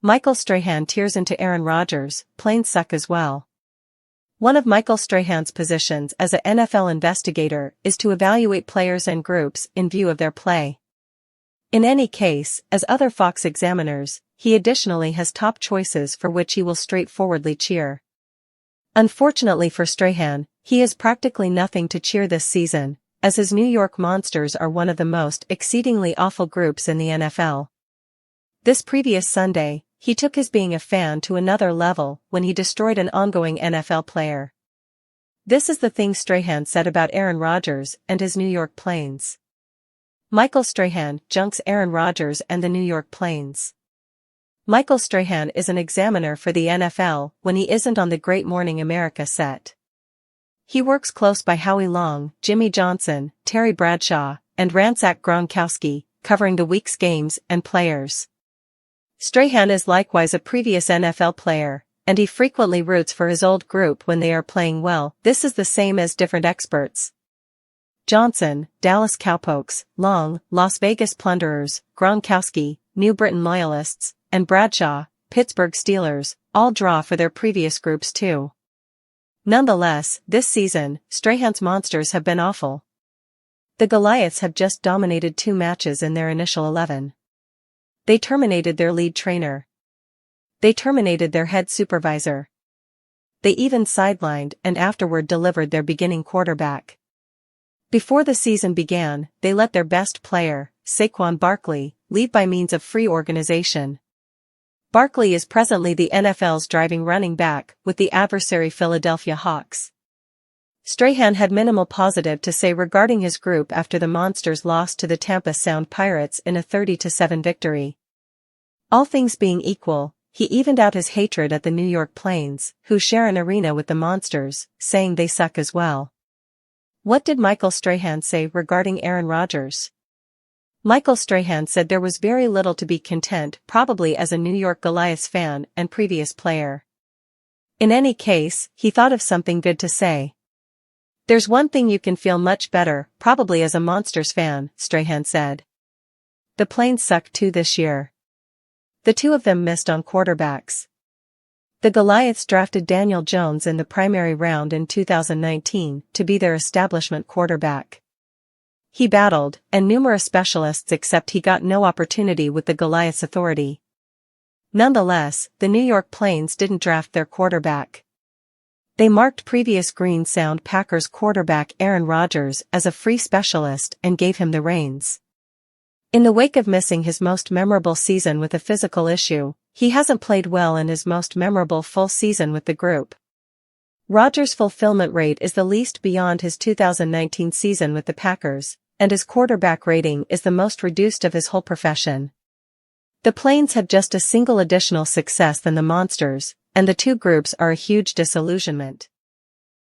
Michael Strahan tears into Aaron Rodgers, planes suck as well. One of Michael Strahan's positions as an NFL investigator is to evaluate players and groups in view of their play. In any case, as other Fox examiners, he additionally has top choices for which he will straightforwardly cheer. Unfortunately for Strahan, he has practically nothing to cheer this season, as his New York Monsters are one of the most exceedingly awful groups in the NFL. This previous Sunday, he took his being a fan to another level when he destroyed an ongoing NFL player. This is the thing Strahan said about Aaron Rodgers and his New York Planes. Michael Strahan junks Aaron Rodgers and the New York Planes. Michael Strahan is an examiner for the NFL when he isn't on the Great Morning America set. He works close by Howie Long, Jimmy Johnson, Terry Bradshaw, and Ransack Gronkowski, covering the week's games and players. Strahan is likewise a previous NFL player, and he frequently roots for his old group when they are playing well. This is the same as different experts. Johnson, Dallas Cowpokes, Long, Las Vegas Plunderers, Gronkowski, New Britain Loyalists, and Bradshaw, Pittsburgh Steelers, all draw for their previous groups too. Nonetheless, this season, Strahan's Monsters have been awful. The Goliaths have just dominated 2 matches in their initial 11. They terminated their lead trainer. They terminated their head supervisor. They even sidelined and afterward delivered their beginning quarterback. Before the season began, they let their best player, Saquon Barkley, leave by means of free organization. Barkley is presently the NFL's driving running back with the adversary Philadelphia Hawks. Strahan had minimal positive to say regarding his group after the Monsters lost to the Tampa Sound Pirates in a 30-7 victory. All things being equal, he evened out his hatred at the New York Planes, who share an arena with the Monsters, saying they suck as well. What did Michael Strahan say regarding Aaron Rodgers? Michael Strahan said there was very little to be content, probably as a New York Goliaths fan and previous player. In any case, he thought of something good to say. There's one thing you can feel much better, probably as a Monsters fan, Strahan said. The Planes suck too this year. The 2 of them missed on quarterbacks. The Goliaths drafted Daniel Jones in the primary round in 2019 to be their establishment quarterback. He battled, and numerous specialists accept he got no opportunity with the Goliaths authority. Nonetheless, the New York Planes didn't draft their quarterback. They marked previous Green Sound Packers quarterback Aaron Rodgers as a free specialist and gave him the reins. In the wake of missing his most memorable season with a physical issue, he hasn't played well in his most memorable full season with the group. Rodgers' fulfillment rate is the least beyond his 2019 season with the Packers, and his quarterback rating is the most reduced of his whole profession. The Planes have just a single additional success than the Monsters, and the 2 groups are a huge disillusionment.